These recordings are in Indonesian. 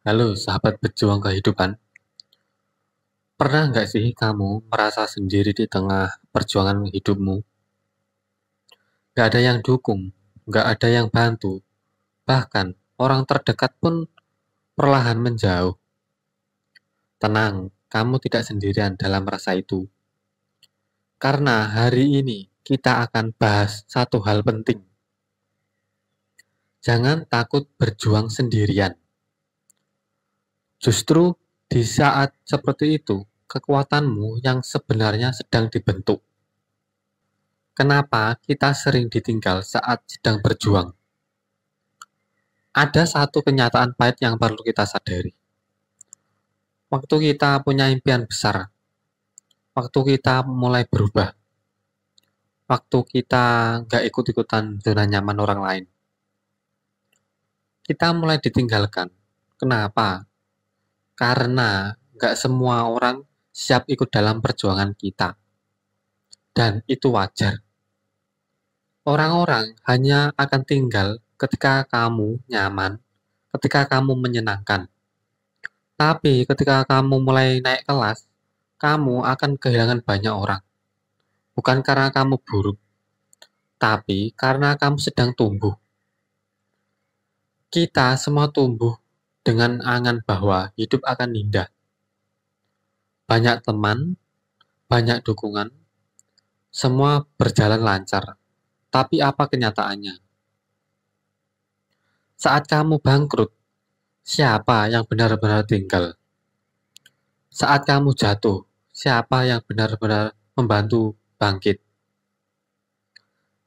Halo sahabat pejuang kehidupan, pernah nggak sih kamu merasa sendiri di tengah perjuangan hidupmu? Nggak ada yang dukung, nggak ada yang bantu, bahkan orang terdekat pun perlahan menjauh. Tenang, kamu tidak sendirian dalam rasa itu. Karena hari ini kita akan bahas satu hal penting. Jangan takut berjuang sendirian. Justru di saat seperti itu, kekuatanmu yang sebenarnya sedang dibentuk. Kenapa kita sering ditinggal saat sedang berjuang? Ada satu kenyataan pahit yang perlu kita sadari. Waktu kita punya impian besar, waktu kita mulai berubah, waktu kita nggak ikut-ikutan zona nyaman orang lain, kita mulai ditinggalkan. Kenapa? Karena nggak semua orang siap ikut dalam perjuangan kita. Dan itu wajar. Orang-orang hanya akan tinggal ketika kamu nyaman, ketika kamu menyenangkan. Tapi ketika kamu mulai naik kelas, kamu akan kehilangan banyak orang. Bukan karena kamu buruk, tapi karena kamu sedang tumbuh. Kita semua tumbuh dengan angan bahwa hidup akan indah. Banyak teman, banyak dukungan, semua berjalan lancar. Tapi apa kenyataannya? Saat kamu bangkrut, siapa yang benar-benar tinggal? Saat kamu jatuh, siapa yang benar-benar membantu bangkit?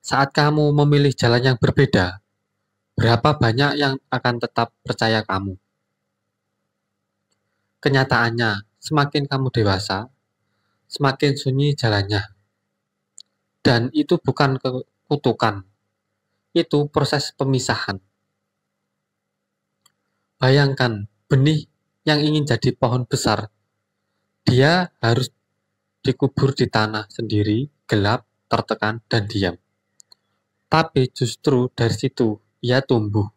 Saat kamu memilih jalan yang berbeda, berapa banyak yang akan tetap percaya kamu? Kenyataannya, semakin kamu dewasa, semakin sunyi jalannya. Dan itu bukan kutukan, itu proses pemisahan. Bayangkan, benih yang ingin jadi pohon besar, dia harus dikubur di tanah sendiri, gelap, tertekan, dan diam. Tapi justru dari situ ia tumbuh.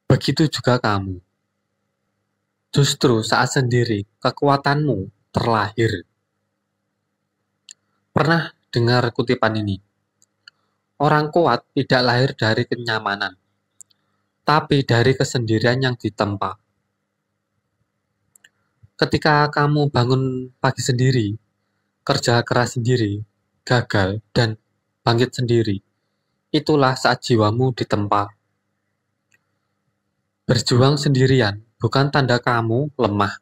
Begitu juga kamu. Justru saat sendiri, kekuatanmu terlahir. Pernah dengar kutipan ini? Orang kuat tidak lahir dari kenyamanan, tapi dari kesendirian yang ditempa. Ketika kamu bangun pagi sendiri, kerja keras sendiri, gagal, dan bangkit sendiri, itulah saat jiwamu ditempa. Berjuang sendirian bukan tanda kamu lemah.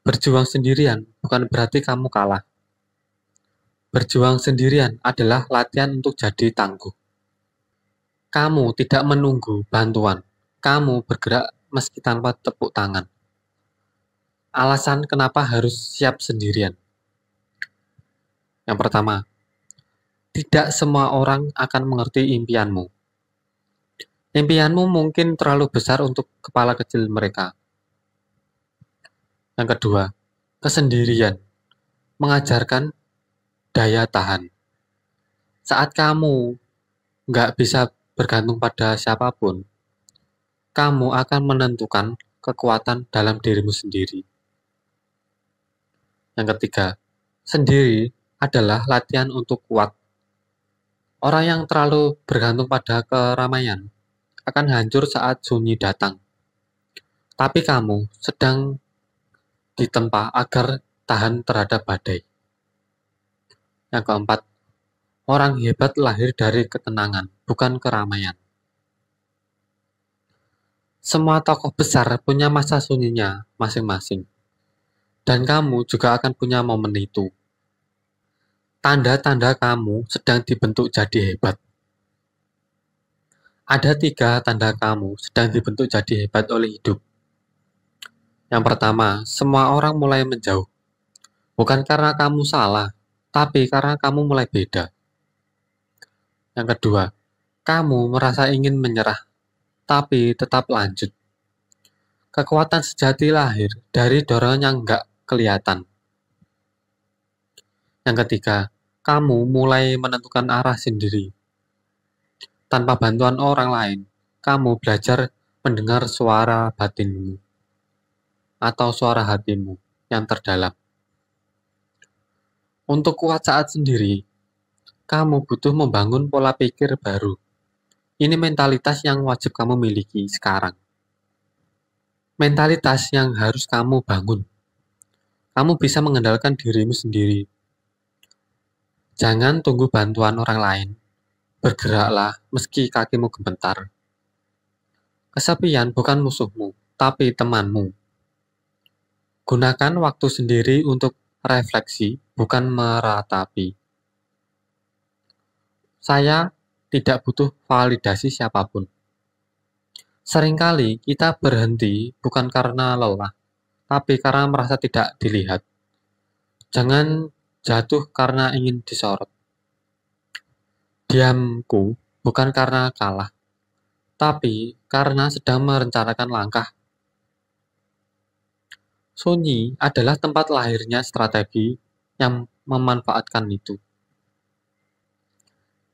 Berjuang sendirian bukan berarti kamu kalah. Berjuang sendirian adalah latihan untuk jadi tangguh. Kamu tidak menunggu bantuan. Kamu bergerak meski tanpa tepuk tangan. Alasan kenapa harus siap sendirian. Yang pertama, tidak semua orang akan mengerti impianmu. Impianmu mungkin terlalu besar untuk kepala kecil mereka. Yang kedua, kesendirian mengajarkan daya tahan. Saat kamu nggak bisa bergantung pada siapapun, kamu akan menentukan kekuatan dalam dirimu sendiri. Yang ketiga, sendiri adalah latihan untuk kuat. Orang yang terlalu bergantung pada keramaian akan hancur saat sunyi datang. Tapi kamu sedang ditempa agar tahan terhadap badai. Yang keempat, orang hebat lahir dari ketenangan, bukan keramaian. Semua tokoh besar punya masa sunyinya masing-masing. Dan kamu juga akan punya momen itu. Tanda-tanda kamu sedang dibentuk jadi hebat. Ada 3 tanda kamu sedang dibentuk jadi hebat oleh hidup. Yang pertama, semua orang mulai menjauh. Bukan karena kamu salah, tapi karena kamu mulai beda. Yang kedua, kamu merasa ingin menyerah, tapi tetap lanjut. Kekuatan sejati lahir dari dorongan yang nggak kelihatan. Yang ketiga, kamu mulai menentukan arah sendiri. Tanpa bantuan orang lain, kamu belajar mendengar suara batinmu atau suara hatimu yang terdalam. Untuk kuat saat sendiri, kamu butuh membangun pola pikir baru. Ini mentalitas yang wajib kamu miliki sekarang. Mentalitas yang harus kamu bangun. Kamu bisa mengandalkan dirimu sendiri. Jangan tunggu bantuan orang lain. Bergeraklah meski kakimu gemetar. Kesepian bukan musuhmu, tapi temanmu. Gunakan waktu sendiri untuk refleksi, bukan meratapi. Saya tidak butuh validasi siapapun. Seringkali kita berhenti bukan karena lelah, tapi karena merasa tidak dilihat. Jangan jatuh karena ingin disorot. Diamku bukan karena kalah, tapi karena sedang merencanakan langkah. Sunyi adalah tempat lahirnya strategi yang memanfaatkan itu.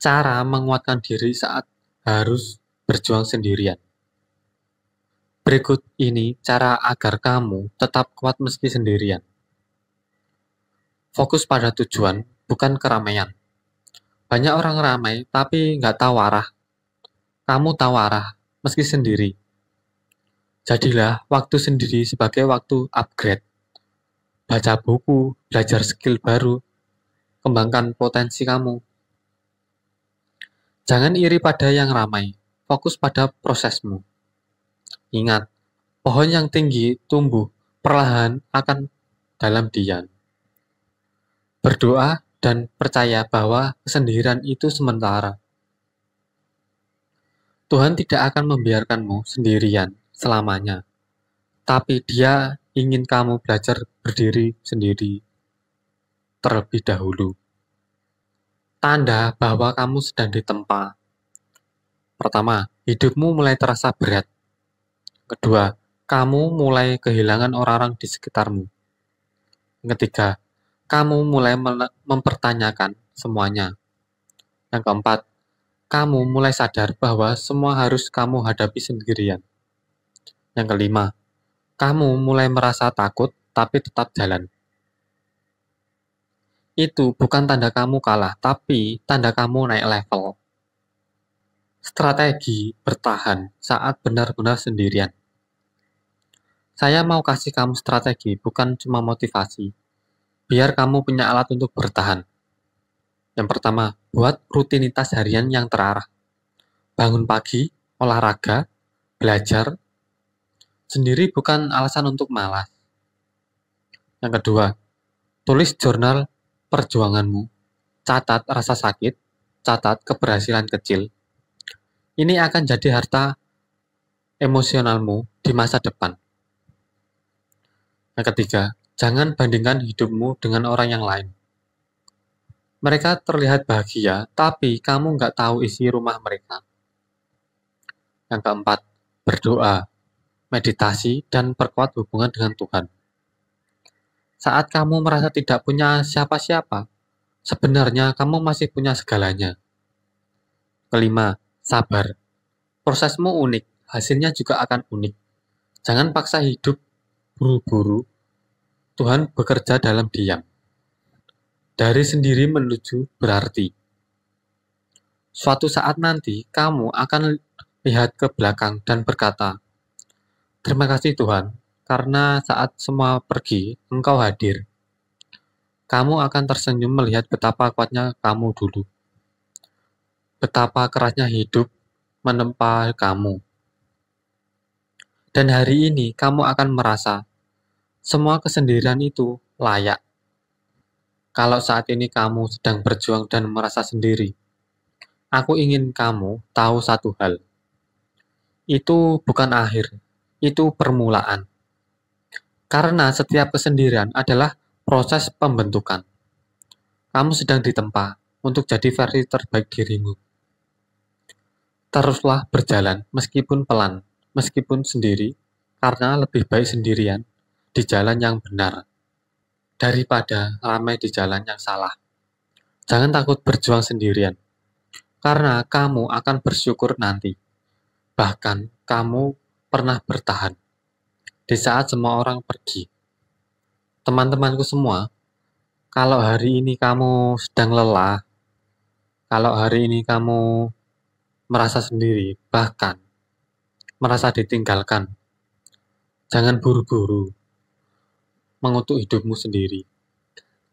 Cara menguatkan diri saat harus berjuang sendirian. Berikut ini cara agar kamu tetap kuat meski sendirian. Fokus pada tujuan, bukan keramaian. Banyak orang ramai, tapi nggak tahu arah. Kamu tahu arah, meski sendiri. Jadilah waktu sendiri sebagai waktu upgrade. Baca buku, belajar skill baru, kembangkan potensi kamu. Jangan iri pada yang ramai, fokus pada prosesmu. Ingat, pohon yang tinggi tumbuh perlahan akan dalam diam. Berdoa dan percaya bahwa kesendirian itu sementara. Tuhan tidak akan membiarkanmu sendirian selamanya, tapi Dia ingin kamu belajar berdiri sendiri terlebih dahulu. Tanda bahwa kamu sedang ditempa. Pertama, hidupmu mulai terasa berat. Kedua, kamu mulai kehilangan orang-orang di sekitarmu. Ketiga, kamu mulai mempertanyakan semuanya. Yang keempat, kamu mulai sadar bahwa semua harus kamu hadapi sendirian. Yang kelima, kamu mulai merasa takut tapi tetap jalan. Itu bukan tanda kamu kalah, tapi tanda kamu naik level. Strategi bertahan saat benar-benar sendirian. Saya mau kasih kamu strategi, bukan cuma motivasi. Biar kamu punya alat untuk bertahan. Yang pertama, buat rutinitas harian yang terarah. Bangun pagi, olahraga, belajar. Sendiri bukan alasan untuk malas. Yang kedua, tulis jurnal perjuanganmu. Catat rasa sakit, catat keberhasilan kecil. Ini akan jadi harta emosionalmu di masa depan. Yang ketiga, jangan bandingkan hidupmu dengan orang yang lain. Mereka terlihat bahagia, tapi kamu nggak tahu isi rumah mereka. Yang keempat, berdoa, meditasi, dan perkuat hubungan dengan Tuhan. Saat kamu merasa tidak punya siapa-siapa, sebenarnya kamu masih punya segalanya. Kelima, sabar. Prosesmu unik, hasilnya juga akan unik. Jangan paksa hidup buru-buru. Tuhan bekerja dalam diam. Dari sendiri menuju berarti. Suatu saat nanti, kamu akan lihat ke belakang dan berkata, "Terima kasih Tuhan, karena saat semua pergi, Engkau hadir." Kamu akan tersenyum melihat betapa kuatnya kamu dulu. Betapa kerasnya hidup menempa kamu. Dan hari ini, kamu akan merasa, semua kesendirian itu layak. Kalau saat ini kamu sedang berjuang dan merasa sendiri, aku ingin kamu tahu satu hal. Itu bukan akhir, itu permulaan. Karena setiap kesendirian adalah proses pembentukan. Kamu sedang ditempa untuk jadi versi terbaik dirimu. Teruslah berjalan meskipun pelan, meskipun sendiri, karena lebih baik sendirian di jalan yang benar daripada ramai di jalan yang salah. Jangan takut berjuang sendirian, karena kamu akan bersyukur nanti. Bahkan kamu pernah bertahan di saat semua orang pergi. Teman-temanku semua, kalau hari ini kamu sedang lelah, kalau hari ini kamu merasa sendiri, bahkan merasa ditinggalkan, jangan buru-buru mengutuk hidupmu sendiri.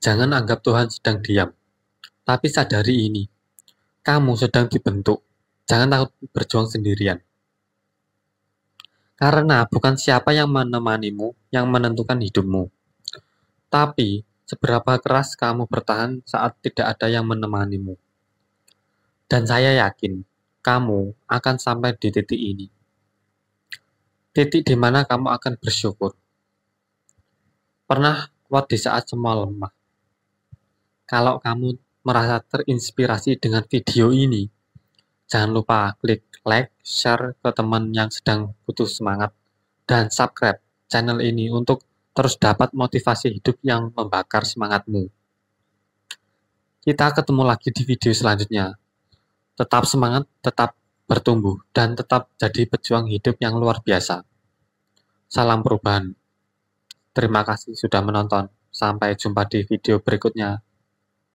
Jangan anggap Tuhan sedang diam, tapi sadari ini, kamu sedang dibentuk. Jangan takut berjuang sendirian. Karena bukan siapa yang menemanimu yang menentukan hidupmu, tapi seberapa keras kamu bertahan saat tidak ada yang menemanimu. Dan saya yakin, kamu akan sampai di titik ini. Titik di mana kamu akan bersyukur. Pernah kuat di saat semua lemah. Kalau kamu merasa terinspirasi dengan video ini, jangan lupa klik like, share ke teman yang sedang butuh semangat, dan subscribe channel ini untuk terus dapat motivasi hidup yang membakar semangatmu. Kita ketemu lagi di video selanjutnya. Tetap semangat, tetap bertumbuh, dan tetap jadi pejuang hidup yang luar biasa. Salam perubahan. Terima kasih sudah menonton. Sampai jumpa di video berikutnya.